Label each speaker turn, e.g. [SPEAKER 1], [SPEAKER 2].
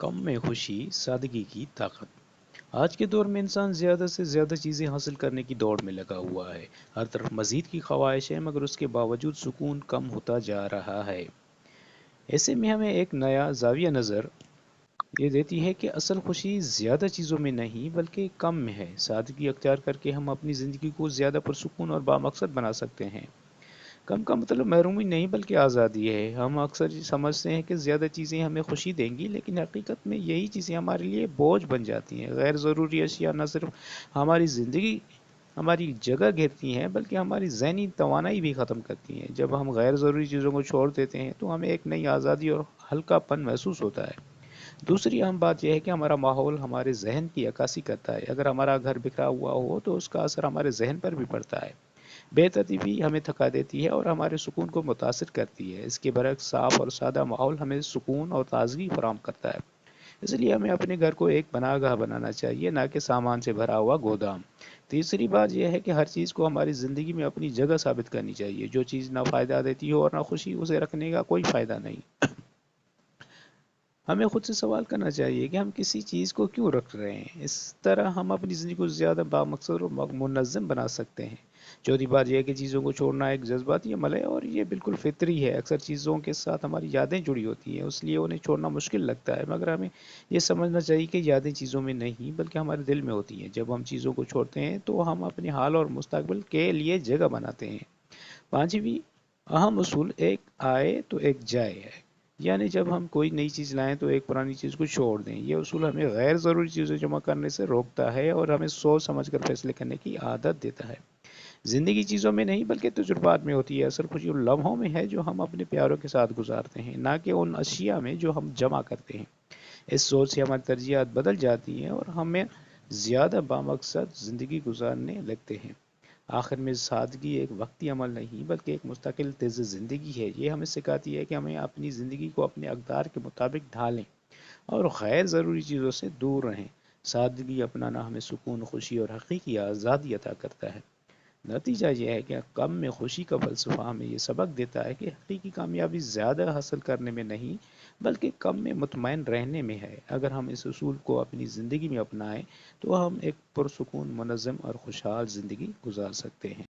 [SPEAKER 1] کم میں خوشی، سادگی کی طاقت۔ آج کے دور میں انسان زیادہ سے زیادہ چیزیں حاصل کرنے کی دوڑ میں لگا ہوا ہے۔ ہر طرف مزید کی خواہش ہے، مگر اس کے باوجود سکون کم ہوتا جا رہا ہے۔ ایسے میں ہمیں ایک نیا زاویہ نظر یہ دیتی ہے کہ اصل خوشی زیادہ چیزوں میں نہیں بلکہ کم میں ہے۔ سادگی اختیار کر کے ہم اپنی زندگی کو زیادہ پرسکون اور بامقصد بنا سکتے ہیں۔ کم کا مطلب محرومی نہیں بلکہ آزادی ہے۔ ہم اکثر سمجھتے ہیں کہ زیادہ چیزیں ہمیں خوشی دیں گی، لیکن حقیقت میں یہی چیزیں ہمارے لیے بوجھ بن جاتی ہیں۔ غیر ضروری اشیاء نہ صرف ہماری زندگی ہماری جگہ گھیرتی ہیں بلکہ ہماری ذہنی توانائی بھی ختم کرتی ہیں۔ جب ہم غیر ضروری چیزوں کو چھوڑ دیتے ہیں تو ہمیں ایک نئی آزادی اور ہلکا پن محسوس ہوتا ہے۔ دوسری اہم بات یہ ہے کہ ہمارا ماحول ہمارے ذہن کی عکاسی کرتا ہے۔ اگر ہمارا گھر بکھرا ہوا ہو تو اس کا اثر ہمارے ذہن پر بھی پڑتا ہے۔ بے ترتیبی ہمیں تھکا دیتی ہے اور ہمارے سکون کو متاثر کرتی ہے۔ اس کے برعکس صاف اور سادہ ماحول ہمیں سکون اور تازگی فراہم کرتا ہے۔ اس لیے ہمیں اپنے گھر کو ایک پناہ گاہ بنانا چاہیے، نہ کہ سامان سے بھرا ہوا گودام۔ تیسری بات یہ ہے کہ ہر چیز کو ہماری زندگی میں اپنی جگہ ثابت کرنی چاہیے۔ جو چیز نہ فائدہ دیتی ہو اور نہ خوشی، اسے رکھنے کا کوئی فائدہ نہیں۔ ہمیں خود سے سوال کرنا چاہیے کہ ہم کسی چیز کو کیوں رکھ رہے ہیں۔ اس طرح ہم اپنی زندگی کو زیادہ بامقصد اور منظم بنا سکتے ہیں۔ چوتھی بات یہ ہے کہ چیزوں کو چھوڑنا ایک جذباتی عمل ہے اور یہ بالکل فطری ہے۔ اکثر چیزوں کے ساتھ ہماری یادیں جڑی ہوتی ہیں، اس لیے انہیں چھوڑنا مشکل لگتا ہے، مگر ہمیں یہ سمجھنا چاہیے کہ یادیں چیزوں میں نہیں بلکہ ہمارے دل میں ہوتی ہیں۔ جب ہم چیزوں کو چھوڑتے ہیں تو ہم اپنے حال اور مستقبل کے لیے جگہ بناتے ہیں۔ پانچویں اہم اصول، ایک آئے تو ایک جائے ہے، یعنی جب ہم کوئی نئی چیز لائیں تو ایک پرانی چیز کو چھوڑ دیں۔ یہ اصول ہمیں غیر ضروری چیزیں جمع کرنے سے روکتا ہے اور ہمیں سوچ سمجھ کر فیصلے کرنے کی عادت دیتا ہے۔ زندگی چیزوں میں نہیں بلکہ تجربات میں ہوتی ہے۔ اصل خوشی ان لمحوں میں ہے جو ہم اپنے پیاروں کے ساتھ گزارتے ہیں، نہ کہ ان اشیاء میں جو ہم جمع کرتے ہیں۔ اس سوچ سے ہماری ترجیحات بدل جاتی ہیں اور ہمیں زیادہ بامقصد زندگی گزارنے لگتے ہیں۔ آخر میں سادگی ایک وقتی عمل نہیں بلکہ ایک مستقل طرز زندگی ہے۔ یہ ہمیں سکھاتی ہے کہ ہمیں اپنی زندگی کو اپنے اقدار کے مطابق ڈھالیں اور غیر ضروری چیزوں سے دور رہیں۔ سادگی اپنانا ہمیں سکون، خوشی اور حقیقی آزادی عطا کرتا ہے۔ نتیجہ یہ ہے کہ کم میں خوشی کا فلسفہ ہمیں یہ سبق دیتا ہے کہ حقیقی کامیابی زیادہ حاصل کرنے میں نہیں بلکہ کم میں مطمئن رہنے میں ہے۔ اگر ہم اس اصول کو اپنی زندگی میں اپنائیں تو ہم ایک پرسکون، منظم اور خوشحال زندگی گزار سکتے ہیں۔